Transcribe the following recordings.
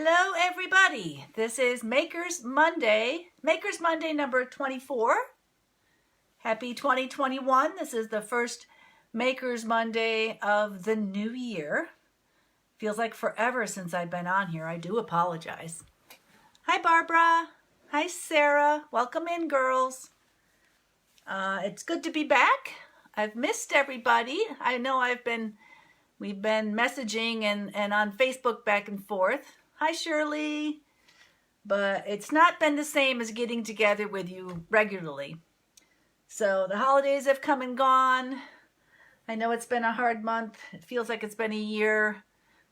Hello everybody, this is Makers Monday number 24. Happy 2021. This is the first Makers Monday of the new year. Feels like forever since I've been on here. I do apologize. Hi Barbara. Hi Sarah. Welcome in, girls. It's good to be back. I've missed everybody. I know we've been messaging and on Facebook back and forth. Hi Shirley. But it's not been the same as getting together with you regularly. So the holidays have come and gone. I know it's been a hard month. It feels like it's been a year.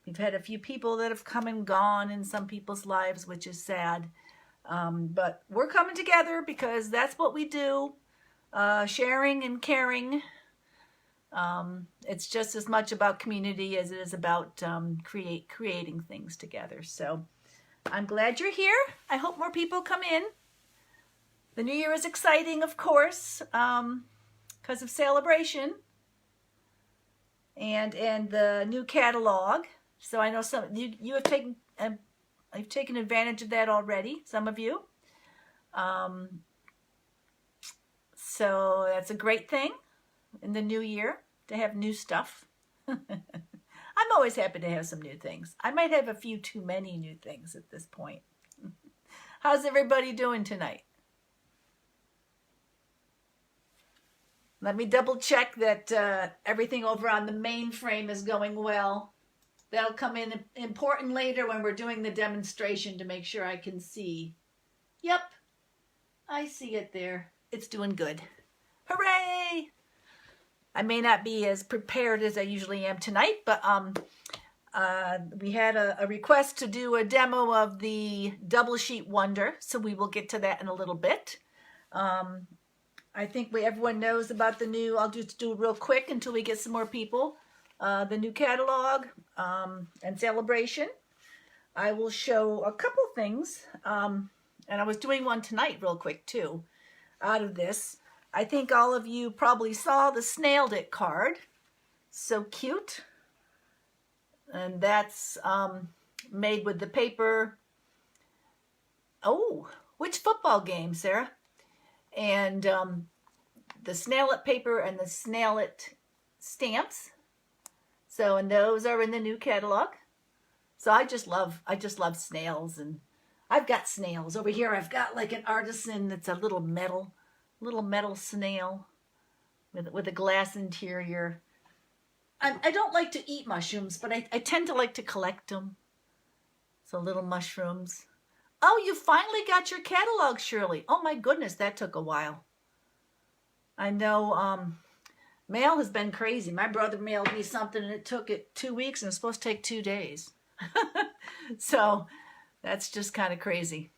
We've had a few people that have come and gone in some people's lives, which is sad. But we're coming together because that's what we do. Sharing and caring. It's just as much about community as it is about creating things together. So I'm glad you're here. I hope more people come in. The new year is exciting, of course, because of celebration and the new catalog. So I know some you have taken I've taken advantage of that already. Some of you. So that's a great thing in the new year to have new stuff. I'm always happy to have some new things. I might have a few too many new things at this point. How's everybody doing tonight? Let me double check that everything over on the mainframe is going well. That'll come in important later when we're doing the demonstration to make sure I can see. Yep, I see it there. It's doing good. Hooray! I may not be as prepared as I usually am tonight, but we had a request to do a demo of the double sheet wonder, so we will get to that in a little bit. I think everyone knows about the new, I'll just do it real quick until we get some more people, the new catalog and celebration. I will show a couple things, and I was doing one tonight real quick too, out of this. I think all of you probably saw the Snailed It card. So cute. And that's made with the paper. Oh, which football game, Sarah? And the Snail It paper and the Snail It stamps. So, and those are in the new catalog. So I just love snails, and I've got snails. Over here I've got like an artisan that's a little metal snail with a glass interior. I don't like to eat mushrooms, but I tend to like to collect them. So little mushrooms. Oh, you finally got your catalog, Shirley. Oh my goodness, that took a while. I know mail has been crazy. My brother mailed me something and it took 2 weeks and it was supposed to take 2 days. So that's just kind of crazy.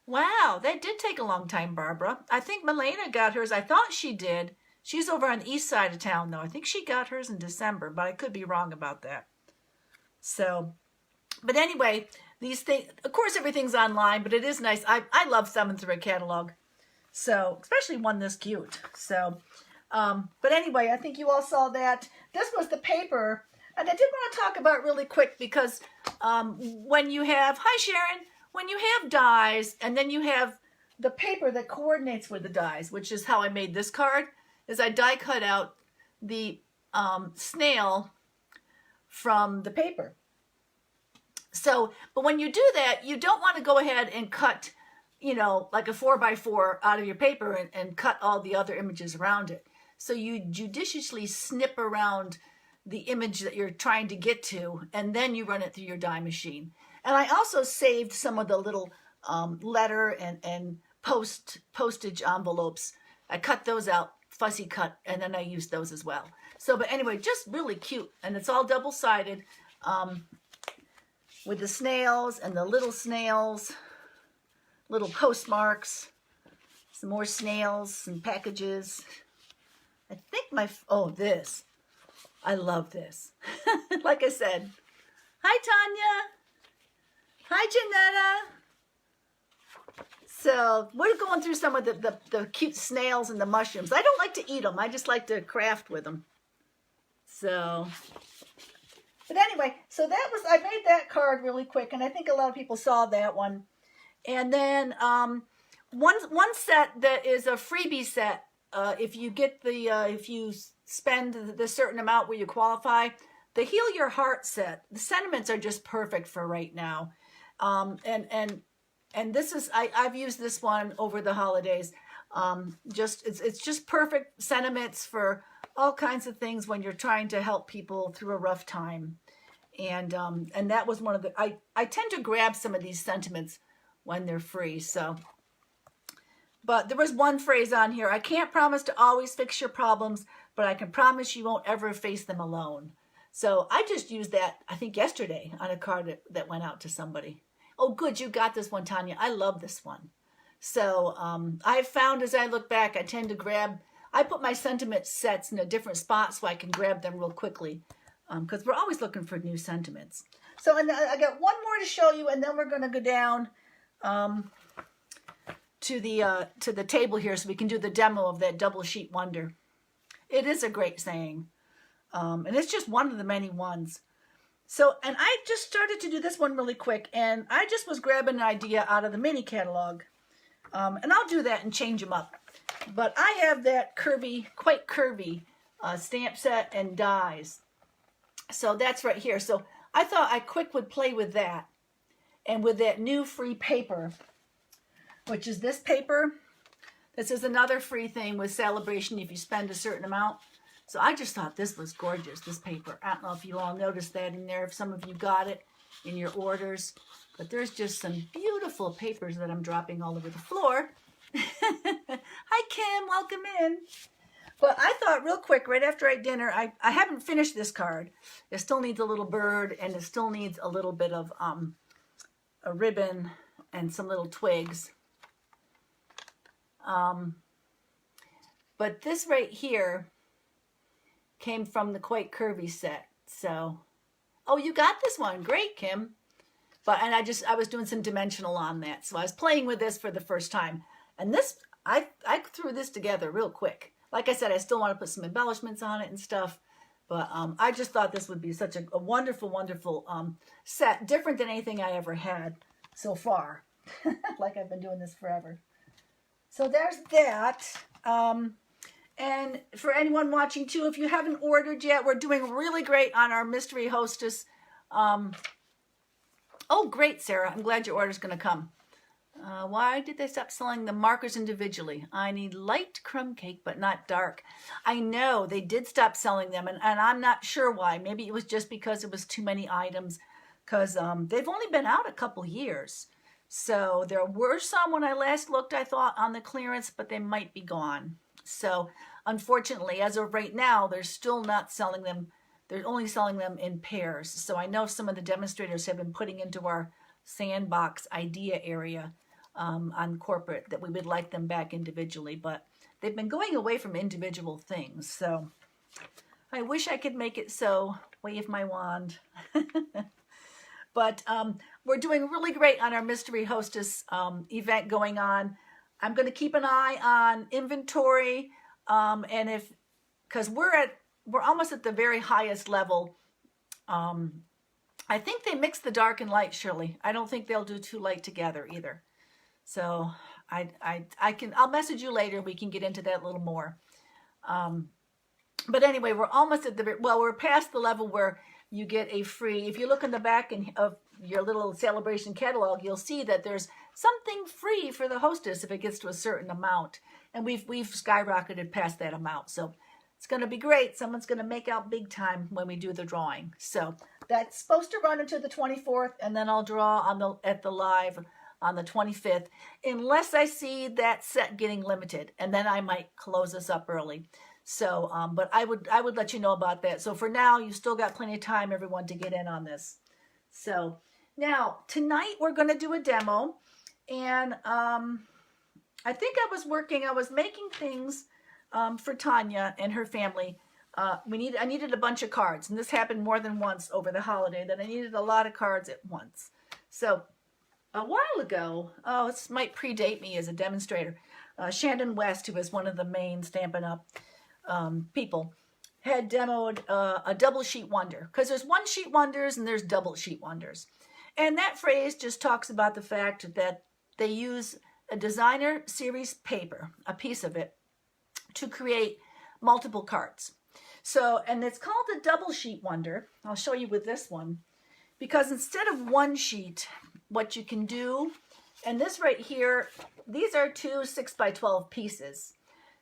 Wow, that did take a long time, Barbara. I think Milena got hers. I thought she did. She's over on the east side of town, though. I think she got hers in December, but I could be wrong about that. So, but anyway, these things, of course, everything's online, but it is nice. I love thumbing through a catalog. So, especially one this cute. So, but anyway, I think you all saw that. This was the paper, and I did want to talk about it really quick because when you have, hi Sharon, when you have dies and then you have the paper that coordinates with the dies, which is how I made this card, is I die cut out the snail from the paper. So, but when you do that, you don't want to go ahead and cut, like a 4x4 out of your paper and cut all the other images around it. So you judiciously snip around the image that you're trying to get to, and then you run it through your die machine. And I also saved some of the little letter and postage envelopes. I cut those out, fussy cut, and then I used those as well. So, but anyway, just really cute. And it's all double-sided with the snails and the little snails, little postmarks, some more snails and packages. I think this. I love this. Like I said. Hi, Tanya. Hi, Janetta. So we're going through some of the cute snails and the mushrooms. I don't like to eat them. I just like to craft with them. So But anyway, so that was, I made that card really quick, and I think a lot of people saw that one. And then one set that is a freebie set, if you get the, if you spend the certain amount where you qualify, the Heal Your Heart set, the sentiments are just perfect for right now. And this is, I've used this one over the holidays. It's just perfect sentiments for all kinds of things when you're trying to help people through a rough time. And that was one of the, I tend to grab some of these sentiments when they're free. So, but there was one phrase on here: I can't promise to always fix your problems, but I can promise you won't ever face them alone. So I just used that, I think yesterday, on a card that went out to somebody. Oh, good, you got this one, Tanya. I love this one. So I've found as I look back, I tend to grab, I put my sentiment sets in a different spot so I can grab them real quickly, because we're always looking for new sentiments. So and I got one more to show you, and then we're going to go down to the table here so we can do the demo of that double sheet wonder. It is a great saying, and it's just one of the many ones. So, and I just started to do this one really quick, and I just was grabbing an idea out of the mini catalog, and I'll do that and change them up. But I have that curvy, quite curvy stamp set and dies. So that's right here. So I thought I quick would play with that, and with that new free paper, which is this paper. This is another free thing with Celebration if you spend a certain amount. So I just thought this was gorgeous, this paper. I don't know if you all noticed that in there, if some of you got it in your orders. But there's just some beautiful papers that I'm dropping all over the floor. Hi, Kim. Welcome in. But I thought real quick, right after I ate dinner, I haven't finished this card. It still needs a little bird, and it still needs a little bit of a ribbon and some little twigs. But this right here came from the Quite Curvy set. So, oh, you got this one. Great, Kim. But, and I was doing some dimensional on that. So I was playing with this for the first time. And this, I threw this together real quick. Like I said, I still want to put some embellishments on it and stuff. But I just thought this would be such a wonderful, wonderful set. Different than anything I ever had so far. Like I've been doing this forever. So there's that. And for anyone watching too, if you haven't ordered yet, we're doing really great on our Mystery Hostess. Oh, great, Sarah. I'm glad your order's going to come. Why did they stop selling the markers individually? I need light crumb cake, but not dark. I know they did stop selling them, and I'm not sure why. Maybe it was just because it was too many items, because they've only been out a couple years. So there were some when I last looked, I thought, on the clearance, but they might be gone. So unfortunately, as of right now, they're still not selling them. They're only selling them in pairs. So I know some of the demonstrators have been putting into our sandbox idea area on corporate that we would like them back individually, but they've been going away from individual things. So I wish I could make it so. Wave my wand. But we're doing really great on our Mystery Hostess event going on. I'm going to keep an eye on inventory, and if, because we're almost at the very highest level. I think they mix the dark and light, Shirley. I don't think they'll do too light together either. So I'll message you later. We can get into that a little more. But anyway, we're almost at we're past the level where you get a free, if you look in the back of your little Celebration catalog, you'll see that there's something free for the hostess if it gets to a certain amount. And we've skyrocketed past that amount. So it's going to be great. Someone's going to make out big time when we do the drawing. So that's supposed to run until the 24th, and then I'll draw at the live on the 25th, unless I see that set getting limited, and then I might close this up early. So, but I would let you know about that. So for now, you still got plenty of time, everyone, to get in on this. So now tonight we're going to do a demo, and I think I was making things for Tanya and her family. I needed a bunch of cards, and this happened more than once over the holiday that I needed a lot of cards at once. So a while ago, this might predate me as a demonstrator, Shandon West, who is one of the main Stampin' Up! People, had demoed a double sheet wonder, because there's one sheet wonders and there's double sheet wonders. And that phrase just talks about the fact that they use a designer series paper, a piece of it, to create multiple cards. So, and it's called a double sheet wonder. I'll show you with this one, because instead of one sheet, what you can do, and this right here, these are two 6x12 pieces.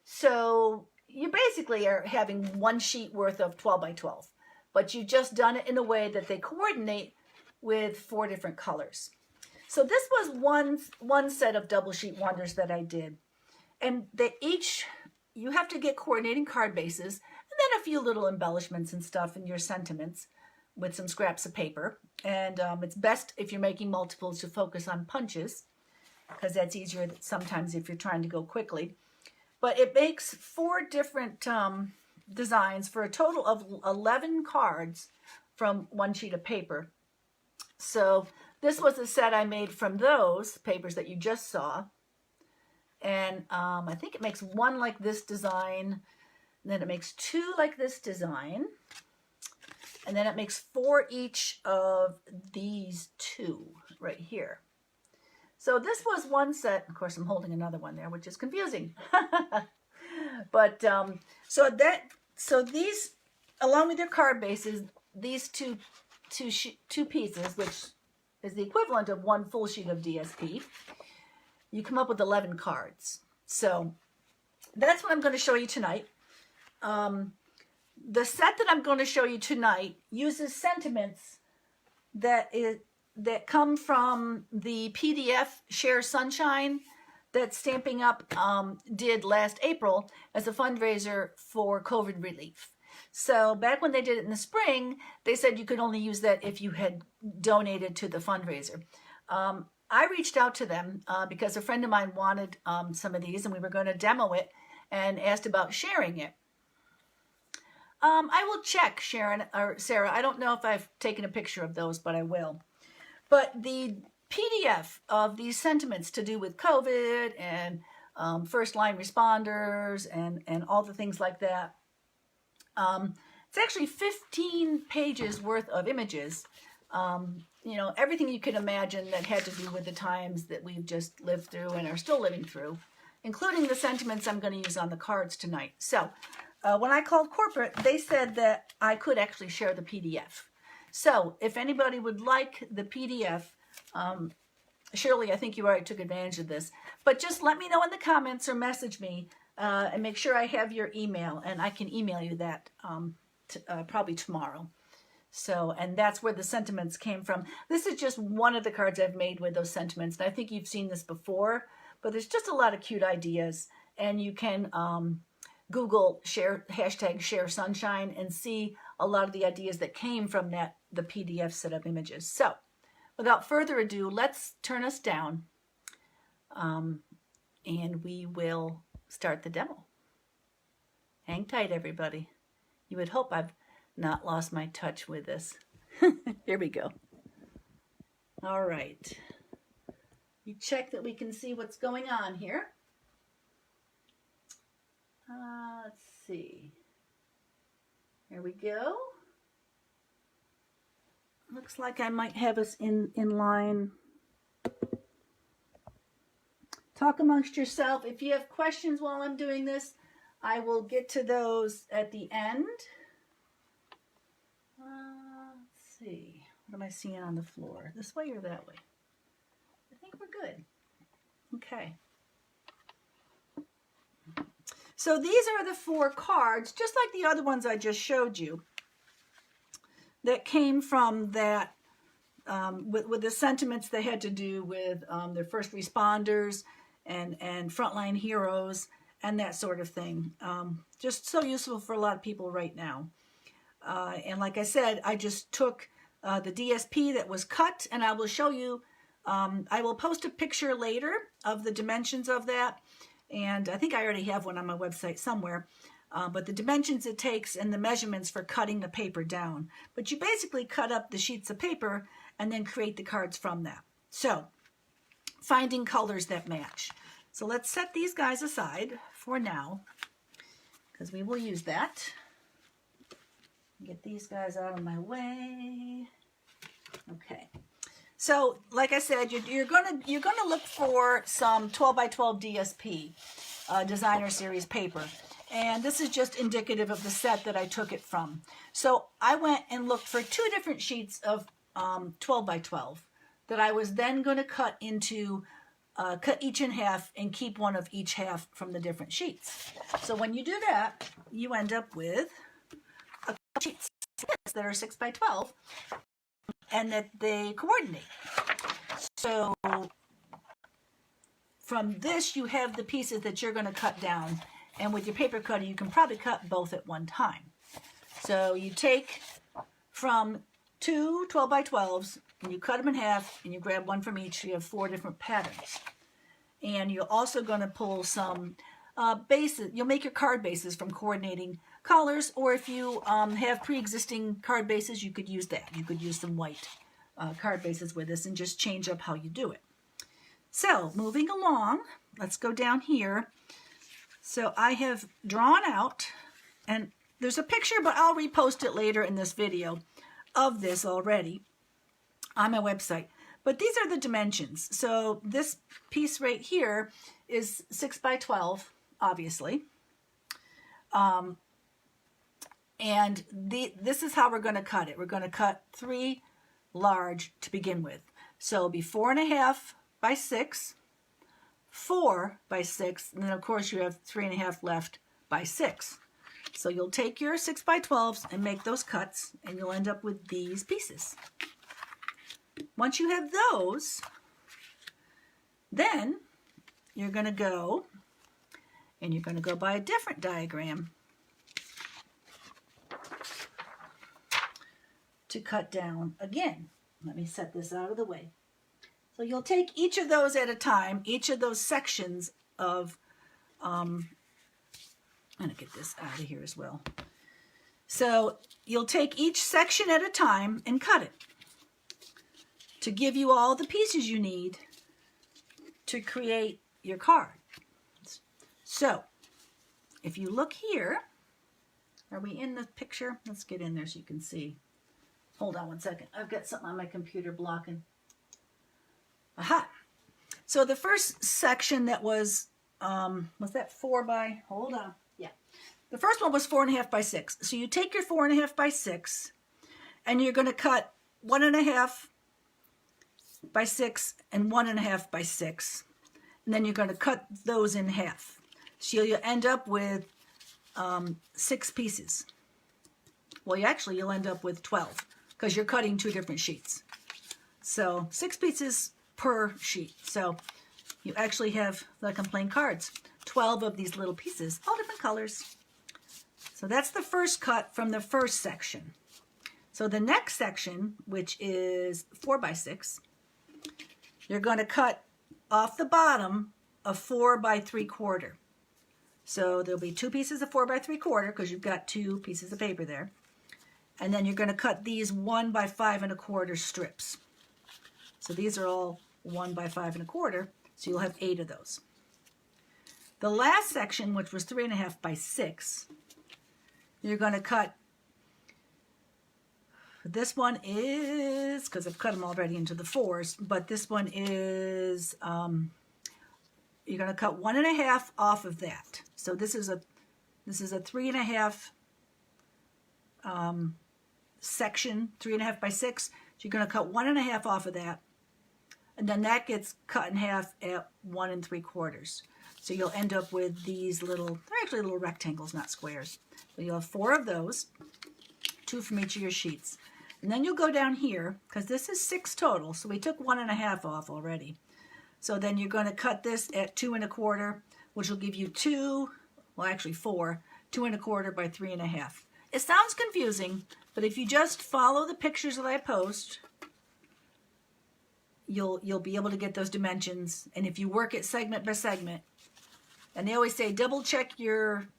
So you basically are having one sheet worth of 12x12, but you've just done it in a way that they coordinate with 4 different colors. So this was one set of double sheet wonders that I did. And they each, you have to get coordinating card bases, and then a few little embellishments and stuff in your sentiments with some scraps of paper. And it's best if you're making multiples to focus on punches, because that's easier sometimes if you're trying to go quickly. But it makes 4 different designs for a total of 11 cards from one sheet of paper. So this was a set I made from those papers that you just saw. And I think it makes 1 like this design, and then it makes 2 like this design, and then it makes 4 each of these 2 right here. So this was one set. Of course, I'm holding another one there, which is confusing. But so these, along with your card bases, these two pieces, which is the equivalent of 1 full sheet of DSP, you come up with 11 cards. So that's what I'm going to show you tonight. The set that I'm going to show you tonight uses sentiments that come from the PDF Share Sunshine that Stamping Up did last April as a fundraiser for COVID relief. So back when they did it in the spring, they said you could only use that if you had donated to the fundraiser. I reached out to them because a friend of mine wanted some of these, and we were going to demo it, and asked about sharing it. I will check, Sharon or Sarah. I don't know if I've taken a picture of those, but I will. But the PDF of these sentiments to do with COVID and first line responders and all the things like that, it's actually 15 pages worth of images. You know, everything you can imagine that had to do with the times that we've just lived through and are still living through, including the sentiments I'm going to use on the cards tonight. So when I called corporate, they said that I could actually share the PDF. So if anybody would like the PDF, Shirley, I think you already took advantage of this, but just let me know in the comments or message me and make sure I have your email, and I can email you that probably tomorrow. So, and that's where the sentiments came from. This is just one of the cards I've made with those sentiments. And I think you've seen this before, but there's just a lot of cute ideas. And you can Google hashtag Share Sunshine and see a lot of the ideas that came from the PDF set of images. So, without further ado, let's turn us down and we will start the demo. Hang tight, everybody. You would hope I've not lost my touch with this. Here we go. All right. You check that we can see what's going on here. Let's see. Here we go. Looks like I might have us in line. Talk amongst yourself. If you have questions while I'm doing this, I will get to those at the end. Let's see. What am I seeing on the floor? This way or that way? I think we're good. Okay. So these are the 4 cards, just like the other ones I just showed you, that came from that, with the sentiments they had to do with their first responders and frontline heroes and that sort of thing. Just so useful for a lot of people right now. And like I said, I just took the DSP that was cut, and I will show you, I will post a picture later of the dimensions of that. And I think I already have one on my website somewhere. But the dimensions it takes and the measurements for cutting the paper down. But you basically cut up the sheets of paper and then create the cards from that. So, finding colors that match. So let's set these guys aside for now, because we will use that. Get these guys out of my way. Okay. So, like I said, you're gonna look for some 12 by 12 DSP designer series paper, and this is just indicative of the set that I took it from. So I went and looked for 2 different sheets of 12 by 12 that I was then going to cut into cut each in half and keep one of each half from the different sheets. So when you do that, you end up with a couple sheets that are 6 by 12 and that they coordinate. So from this, you have the pieces that you're going to cut down, and with your paper cutter, you can probably cut both at one time. So you take from 2 12 by 12s, and you cut them in half, and you grab one from each, so you have 4 different patterns. And you're also going to pull some bases. You'll make your card bases from coordinating colors, or if you have pre-existing card bases, you could use that. You could use some white card bases with this and just change up how you do it. So moving along, let's go down here. So I have drawn out, and there's a picture, but I'll repost it later in this video of this already on my website. But these are the dimensions. So this piece right here is 6 by 12, obviously. And this is how we're going to cut it. We're going to cut 3 large to begin with. So it'll be 4.5 by 6, 4 by 6, and then of course you have 3.5 left by 6. So you'll take your 6 by 12s and make those cuts, and you'll end up with these pieces. Once you have those, then you're going to go, and you're going to go by a different diagram to cut down again. Let me set this out of the way. So you'll take each of those at a time, each of those sections of, I'm going to get this out of here as well. So you'll take each section at a time and cut it to give you all the pieces you need to create your card. So if you look here, are we in the picture? Let's get in there so you can see. Hold on one second. I've got something on my computer blocking. Aha. So the first section that was that 4 by, hold on. Yeah. The first one was 4.5 by 6. So you take your 4.5 by 6 and you're going to cut 1.5 by 6 and 1.5 by 6. And then you're going to cut those in half. So you'll end up with 6 pieces. Well, you'll end up with 12 because you're cutting 2 different sheets. So 6 pieces per sheet. So you actually have, like I'm playing cards, 12 of these little pieces, all different colors. So that's the first cut from the first section. So the next section, which is 4 by 6, you're going to cut off the bottom a 4 by 3/4. So there'll be 2 pieces of 4 by 3/4 because you've got 2 pieces of paper there. And then you're going to cut these 1 by 5.25 strips. So these are all 1 by 5.25, so you'll have 8 of those. The last section, which was 3.5 by 6, you're going to cut, this one is, because I've cut them already into the 4s, but this one is, you're going to cut 1.5 off of that. So this is a 3.5 section, 3.5 by 6. So you're going to cut 1.5 off of that. And then that gets cut in half at 1 3/4. So you'll end up with these little, they're actually little rectangles, not squares. So you'll have 4 of those, 2 from each of your sheets. And then you'll go down here, because this is 6 total, so we took 1.5 off already. So then you're going to cut this at 2 1/4, which will give you 4, 2 1/4 by 3.5. It sounds confusing, but if you just follow the pictures that I post, you'll be able to get those dimensions. And if you work it segment by segment, and they always say double check your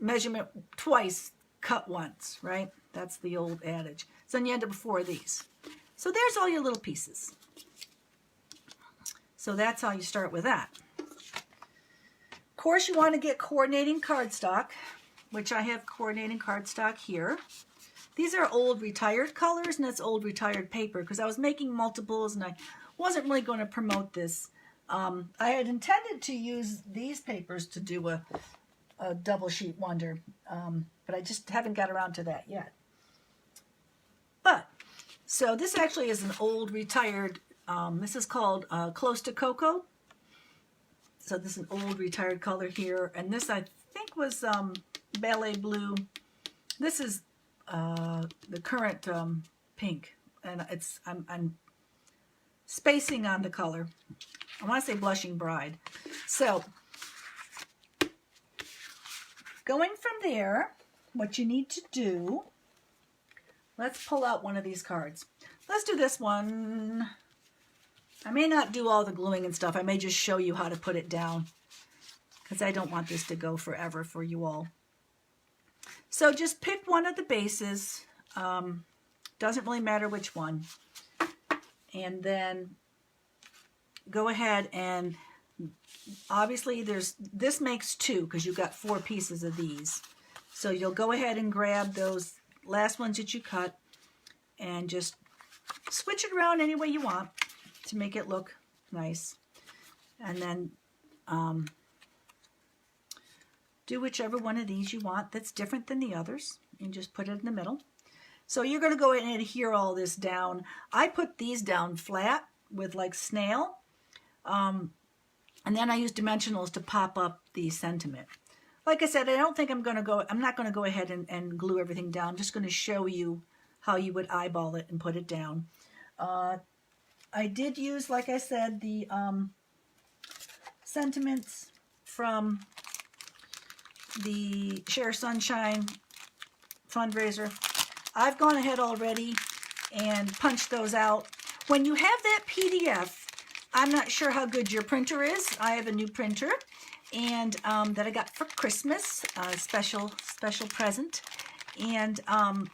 measurement twice, cut once, right? That's the old adage. So then you end up with 4 of these. So there's all your little pieces. So that's how you start with that. Of course, you want to get coordinating cardstock, which I have coordinating cardstock here. These are old retired colors, and that's old retired paper because I was making multiples and I wasn't really going to promote this. I had intended to use these papers to do a double sheet wonder, but I just haven't got around to that yet. But, so this actually is an old retired, this is called Close to Cocoa. So this is an old retired color here, and this I think was Ballet Blue. This is the current pink, and I'm spacing on the color. I want to say Blushing Bride. So going from there, what you need to do, let's pull out one of these cards. Let's do this one. I may not do all the gluing and stuff. I may just show you how to put it down because I don't want this to go forever for you all. So just pick one of the bases. Doesn't really matter which one. And then go ahead and obviously this makes 2 because you've got 4 pieces of these. So you'll go ahead and grab those last ones that you cut and just switch it around any way you want to make it look nice. And then do whichever one of these you want that's different than the others and just put it in the middle. So you're going to go ahead and adhere all this down. I put these down flat with like snail. And then I use dimensionals to pop up the sentiment. Like I said, I'm not going to go ahead and glue everything down. I'm just going to show you how you would eyeball it and put it down. I did use, like I said, the sentiments from the Share Sunshine fundraiser. I've gone ahead already and punched those out. When you have that PDF, I'm not sure how good your printer is. I have a new printer and that I got for Christmas, a special present. And I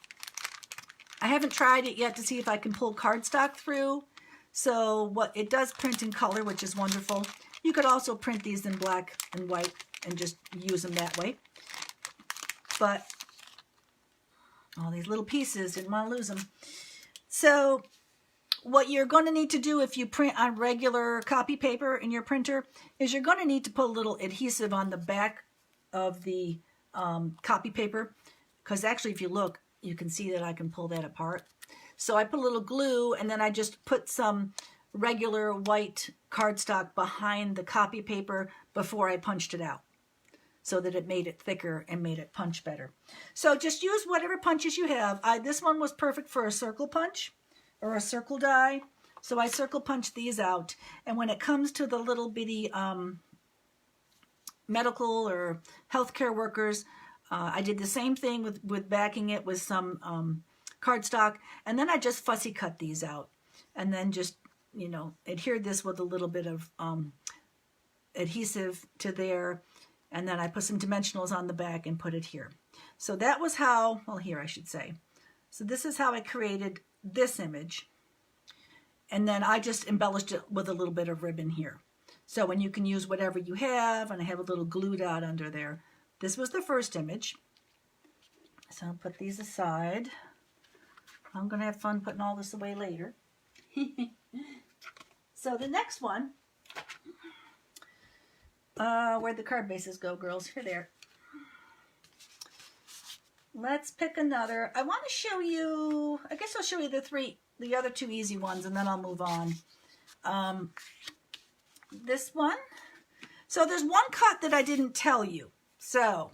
haven't tried it yet to see if I can pull cardstock through. So what it does print in color, which is wonderful. You could also print these in black and white and just use them that way. But all these little pieces, didn't want to lose them. So what you're going to need to do if you print on regular copy paper in your printer is you're going to need to put a little adhesive on the back of the copy paper, because actually if you look, you can see that I can pull that apart. So I put a little glue and then I just put some regular white cardstock behind the copy paper before I punched it out, so that it made it thicker and made it punch better. So just use whatever punches you have. This one was perfect for a circle punch or a circle die. So I circle punch these out. And when it comes to the little bitty medical or healthcare workers, I did the same thing with backing it with some cardstock. And then I just fussy cut these out. And then just, adhered this with a little bit of adhesive to there. And then I put some dimensionals on the back and put it here. So that was how, well, here I should say. So this is how I created this image. And then I just embellished it with a little bit of ribbon here. So when you can use whatever you have, and I have a little glue dot under there. This was the first image. So I'll put these aside. I'm going to have fun putting all this away later. So the next one, where'd the card bases go, girls? Here they are. Let's pick another. I want to show you, I guess I'll show you the other 2 easy ones, and then I'll move on. This one. So there's one cut that I didn't tell you. So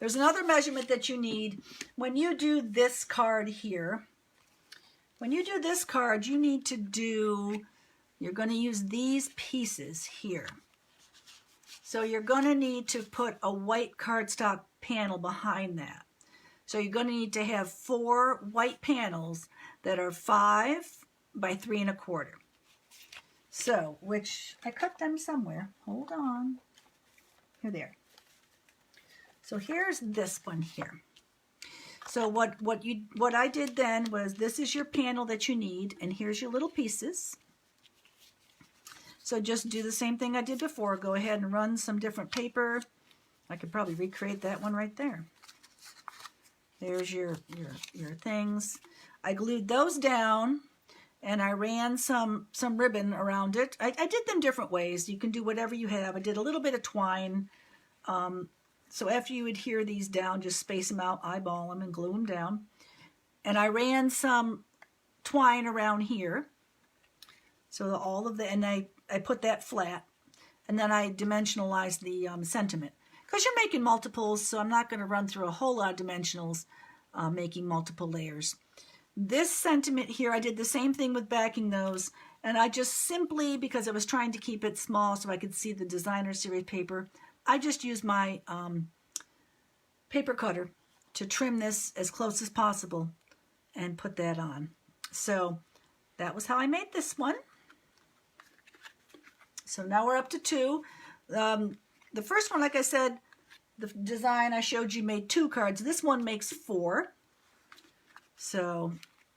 there's another measurement that you need. When you do this card here, you need to you're going to use these pieces here. So you're going to need to put a white cardstock panel behind that. So you're going to need to have 4 white panels that are 5 by 3 1/4. So, which I cut them somewhere. Hold on. Here they are. So here's this one here. So what I did then was, this is your panel that you need, and here's your little pieces. So just do the same thing I did before. Go ahead and run some different paper. I could probably recreate that one right there. There's your things. I glued those down and I ran some ribbon around it. I did them different ways. You can do whatever you have. I did a little bit of twine. So after you adhere these down, just space them out, eyeball them, and glue them down. And I ran some twine around here. So and I put that flat. And then I dimensionalized the sentiment. Because you're making multiples, so I'm not going to run through a whole lot of dimensionals making multiple layers. This sentiment here, I did the same thing with backing those. And I just simply, because I was trying to keep it small so I could see the designer series paper, I just used my paper cutter to trim this as close as possible and put that on. So that was how I made this one. So now we're up to 2. The first one, like I said, the design I showed you made 2 cards. This one makes 4. So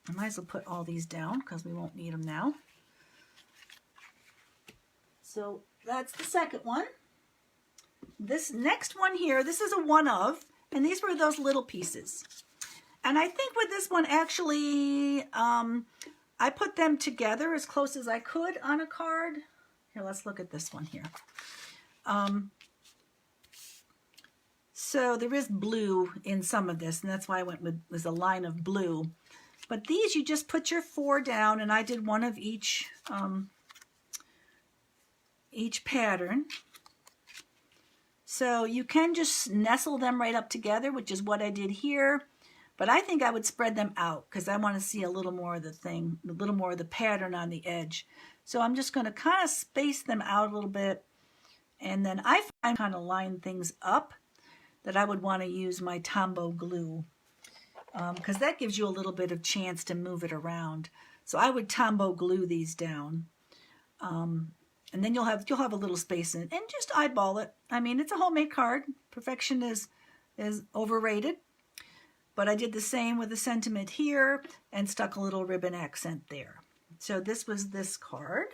I might as well put all these down because we won't need them now. So that's the second one. This next one here, this is a one of, and these were those little pieces. And I think with this one, actually, I put them together as close as I could on a card. Here, let's look at this one here. So there is blue in some of this, and that's why I went with was a line of blue. But these, you just put your 4 down, and I did one of each pattern. So you can just nestle them right up together, which is what I did here. But I think I would spread them out because I want to see a little more of the thing, a little more of the pattern on the edge. So I'm just going to kind of space them out a little bit. And then I kind of line things up that I would want to use my Tombow glue because that gives you a little bit of chance to move it around. So I would Tombow glue these down. And then you'll have a little space in it, and just eyeball it. I mean, it's a homemade card. Perfection is overrated. But I did the same with the sentiment here and stuck a little ribbon accent there. So this was this card.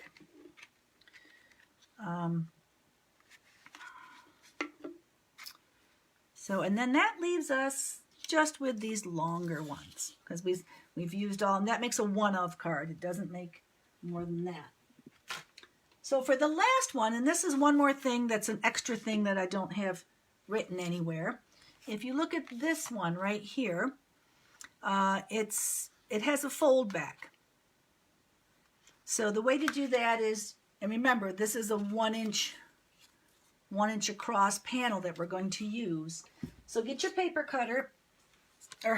And then that leaves us just with these longer ones because we've used all, and that makes a one of card. It doesn't make more than that. So for the last one, and this is one more thing that's an extra thing that I don't have written anywhere. If you look at this one right here, it has a fold back. So the way to do that is, and remember, this is a 1 inch across panel that we're going to use. So get your paper cutter, or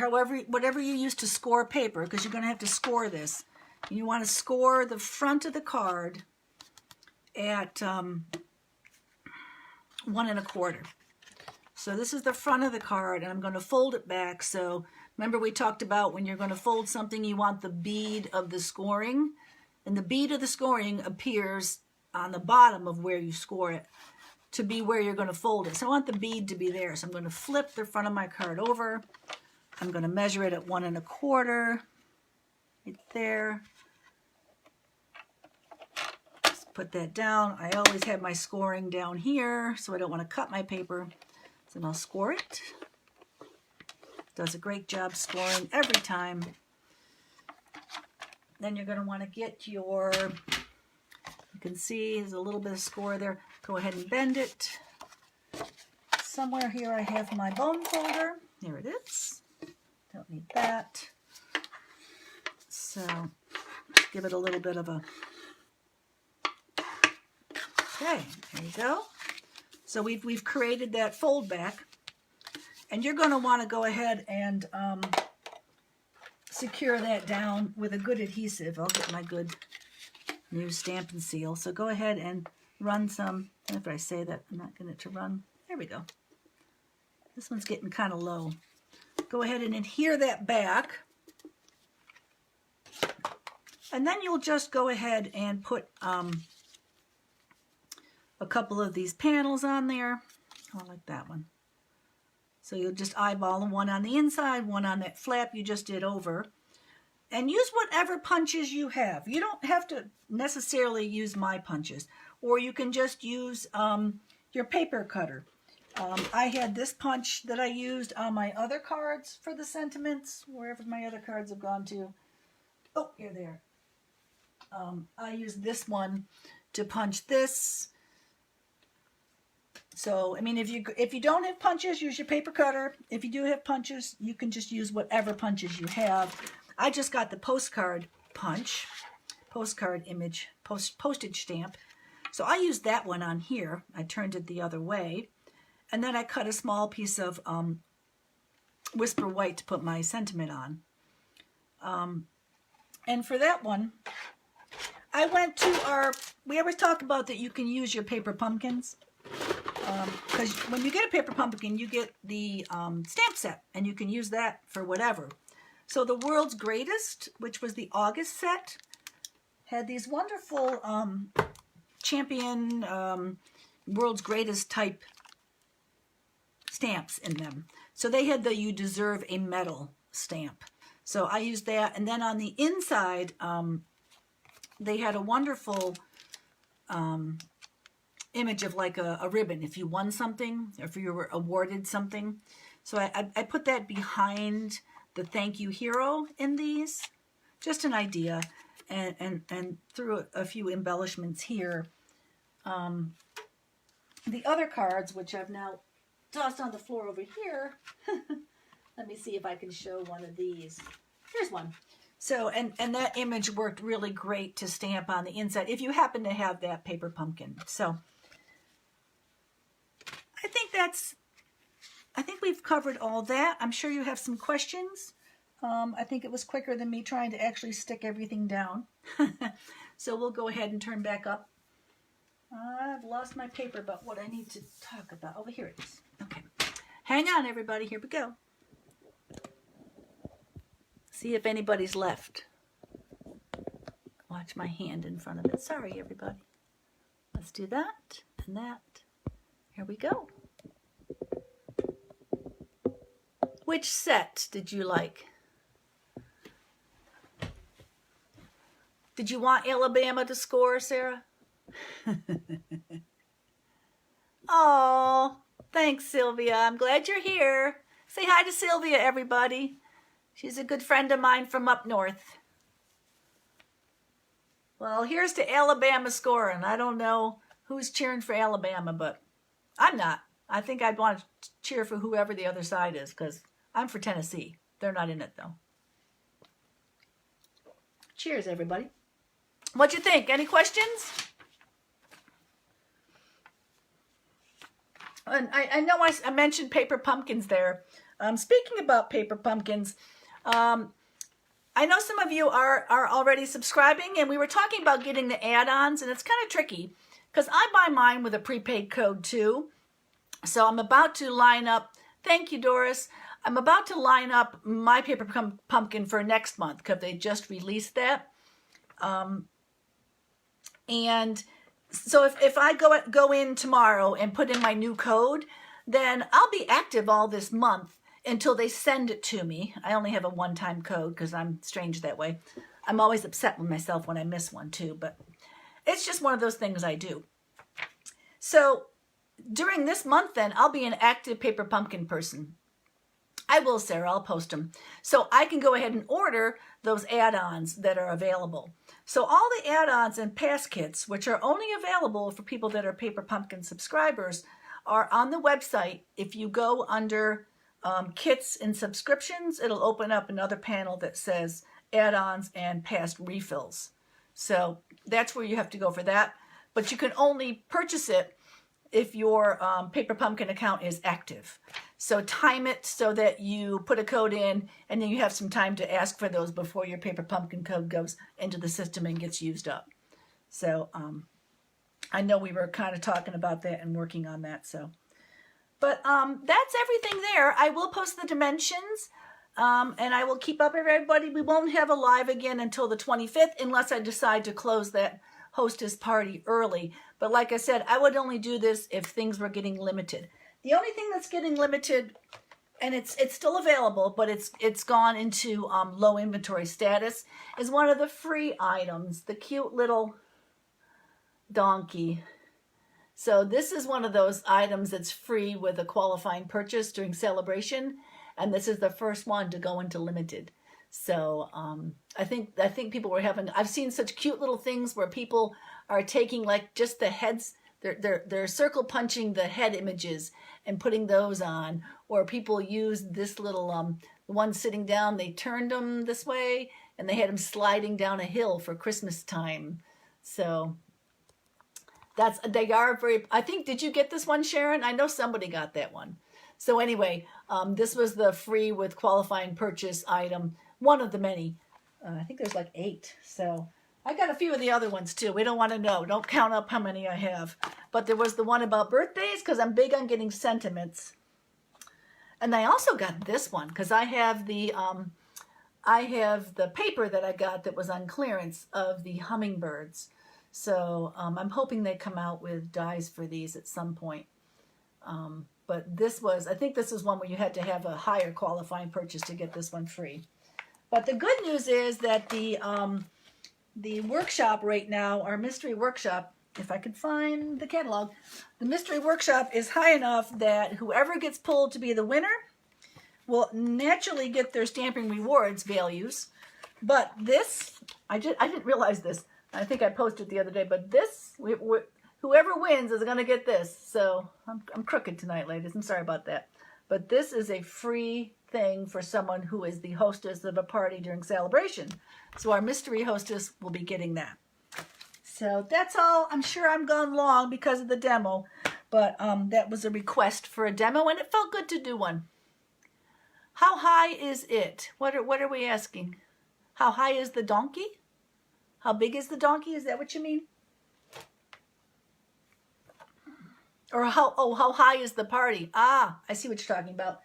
whatever you use to score paper, because you're going to have to score this. And you want to score the front of the card at 1 1/4. So this is the front of the card, and I'm going to fold it back. So remember we talked about when you're going to fold something, you want the bead of the scoring, and the bead of the scoring appears on the bottom of where you score it to be where you're going to fold it. So I want the bead to be there. So I'm going to flip the front of my card over. I'm going to measure it at 1 1/4, right there. Put that down. I always have my scoring down here, so I don't want to cut my paper. So I'll score it. Does a great job scoring every time. Then you're going to want to get your, you can see there's a little bit of score there. Go ahead and bend it. Somewhere here I have my bone folder. Here it is. Don't need that. So give it a little bit of a, okay, there you go. So we've created that fold back, and you're going to want to go ahead and secure that down with a good adhesive. I'll get my good new Stampin' Seal. So go ahead and run some. After I say that, I'm not getting it to run. There we go. This one's getting kind of low. Go ahead and adhere that back, and then you'll just go ahead and put a couple of these panels on there. Oh, I like that one. So you'll just eyeball them, one on the inside, one on that flap you just did over. And use whatever punches you have. You don't have to necessarily use my punches. Or you can just use your paper cutter. I had this punch that I used on my other cards for the sentiments, wherever my other cards have gone to. Oh, here they are. I used this one to punch this. So, I mean, if you don't have punches, use your paper cutter. If you do have punches, you can just use whatever punches you have. I just got the postcard punch, postcard image, postage stamp. So I used that one on here. I turned it the other way. And then I cut a small piece of Whisper White to put my sentiment on. And for that one, I went to we always talk about that you can use your paper pumpkins. Because when you get a paper pumpkin, you get the stamp set, and you can use that for whatever. So the World's Greatest, which was the August set, had these wonderful champion World's Greatest type stamps in them. So they had the You Deserve a Medal stamp. So I used that. And then on the inside, they had a wonderful image of like a ribbon if you won something, or if you were awarded something. So I put that behind the Thank You Hero in these. Just an idea. And threw a few embellishments here. The other cards, which I've now tossed on the floor over here. Let me see if I can show one of these. Here's one. So, and that image worked really great to stamp on the inside if you happen to have that paper pumpkin. So, I think we've covered all that. I'm sure you have some questions. I think it was quicker than me trying to actually stick everything down. So we'll go ahead and turn back up. I've lost my paper about what I need to talk about. Oh, here it is. Okay. Hang on, everybody. Here we go. See if anybody's left. Watch my hand in front of it. Sorry, everybody. Let's do that and that. Here we go. Which set did you like? Did you want Alabama to score, Sarah? Oh, thanks, Sylvia. I'm glad you're here. Say hi to Sylvia, everybody. She's a good friend of mine from up north. Well, here's to Alabama scoring. I don't know who's cheering for Alabama, but I'm not. I think I'd want to cheer for whoever the other side is, because I'm for Tennessee. They're not in it, though. Cheers, everybody. What'd you think? Any questions? And I know I mentioned paper pumpkins there. Speaking about paper pumpkins, I know some of you are already subscribing, and we were talking about getting the add-ons, and it's kind of tricky because I buy mine with a prepaid code too. So I'm about to line up, thank you, Doris. I'm about to line up my paper pumpkin for next month because they just released that. And so if I go in tomorrow and put in my new code, then I'll be active all this month until they send it to me. I only have a one-time code because I'm strange that way. I'm always upset with myself when I miss one too, but it's just one of those things I do. So during this month then, I'll be an active paper pumpkin person. I will, Sarah, I'll post them. So I can go ahead and order those add-ons that are available. So all the add-ons and pass kits, which are only available for people that are Paper Pumpkin subscribers, are on the website. If you go under kits and subscriptions, it'll open up another panel that says add-ons and past refills. So that's where you have to go for that. But you can only purchase it if your Paper Pumpkin account is active. So time it so that you put a code in and then you have some time to ask for those before your Paper Pumpkin code goes into the system and gets used up. So I know we were kind of talking about that and working on that. So, but that's everything there. I will post the dimensions and I will keep up with everybody. We won't have a live again until the 25th unless I decide to close that hostess party early. But like I said, I would only do this if things were getting limited. The only thing that's getting limited, and it's still available, but it's gone into low inventory status, is one of the free items, the cute little donkey. So this is one of those items that's free with a qualifying purchase during celebration, and this is the first one to go into limited. So I think people were having. I've seen such cute little things where people are taking like just the heads. They're circle punching the head images and putting those on, or people use this little the one sitting down. They turned them this way and they had them sliding down a hill for Christmas time. So they are very. I think, did you get this one, Sharon? I know somebody got that one. So anyway, this was the free with qualifying purchase item, one of the many. I think there's like 8. So I got a few of the other ones too. We don't want to know. Don't count up how many I have. But there was the one about birthdays because I'm big on getting sentiments. And I also got this one because I have the paper that I got that was on clearance of the hummingbirds. So I'm hoping they come out with dies for these at some point. But I think this is one where you had to have a higher qualifying purchase to get this one free. But the good news is that the workshop right now, our mystery workshop, if I could find the catalog, the mystery workshop is high enough that whoever gets pulled to be the winner will naturally get their Stamping Rewards values. But this, I didn't realize this. I think I posted the other day, but this, whoever wins is going to get this. So I'm crooked tonight, ladies. I'm sorry about that. But this is a free thing for someone who is the hostess of a party during celebration. So our mystery hostess will be getting that. So that's all. I'm sure I'm gone long because of the demo, but that was a request for a demo, and it felt good to do one. How high is it? What are we asking? How high is the donkey? How big is the donkey? Is that what you mean? Or how high is the party? Ah, I see what you're talking about.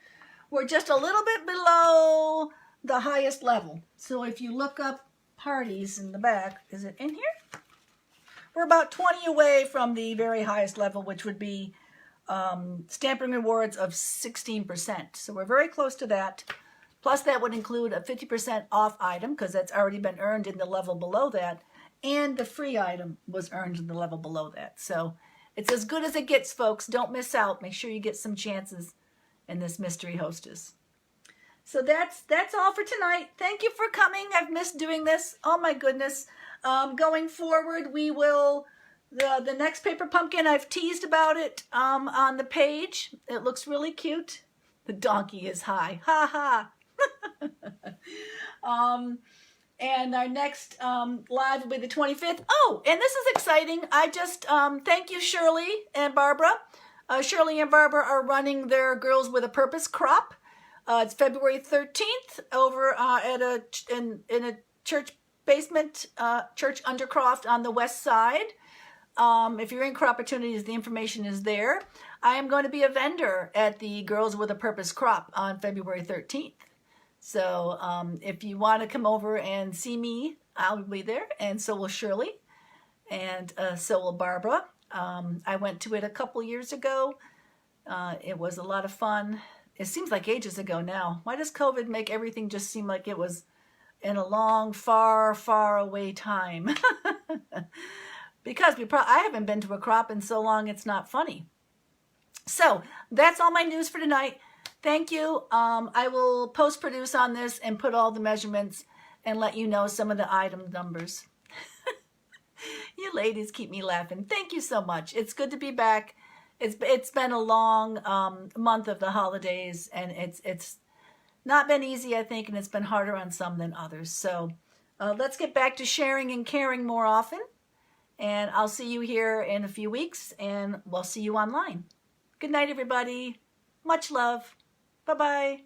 We're just a little bit below the highest level. So if you look up parties in the back, is it in here? We're about 20 away from the very highest level, which would be Stamping Rewards of 16%. So we're very close to that. Plus that would include a 50% off item because that's already been earned in the level below that. And the free item was earned in the level below that. So it's as good as it gets, folks. Don't miss out. Make sure you get some chances in this mystery hostess. So that's all for tonight. Thank you for coming. I've missed doing this. Oh my goodness. Going forward, we will, the next paper pumpkin, I've teased about it on the page. It looks really cute. The donkey is high. Ha ha. And our next live will be the 25th. Oh, and this is exciting. I just thank you, Shirley and Barbara. Shirley and Barbara are running their Girls with a Purpose crop. It's February 13th over in a church basement, Church Undercroft on the west side. If you're in Crop Opportunities, the information is there. I am going to be a vendor at the Girls with a Purpose crop on February 13th. So if you want to come over and see me, I'll be there, and so will Shirley, and so will Barbara. I went to it a couple years ago. It was a lot of fun. It seems like ages ago now. Why does COVID make everything just seem like it was in a long, far, far away time? Because I haven't been to a crop in so long it's not funny. So that's all my news for tonight. Thank you. I will post-produce on this and put all the measurements and let you know some of the item numbers. You ladies keep me laughing. Thank you so much. It's good to be back. It's been a long month of the holidays, and it's not been easy, I think, and it's been harder on some than others. So let's get back to sharing and caring more often. And I'll see you here in a few weeks, and we'll see you online. Good night, everybody. Much love. Bye-bye.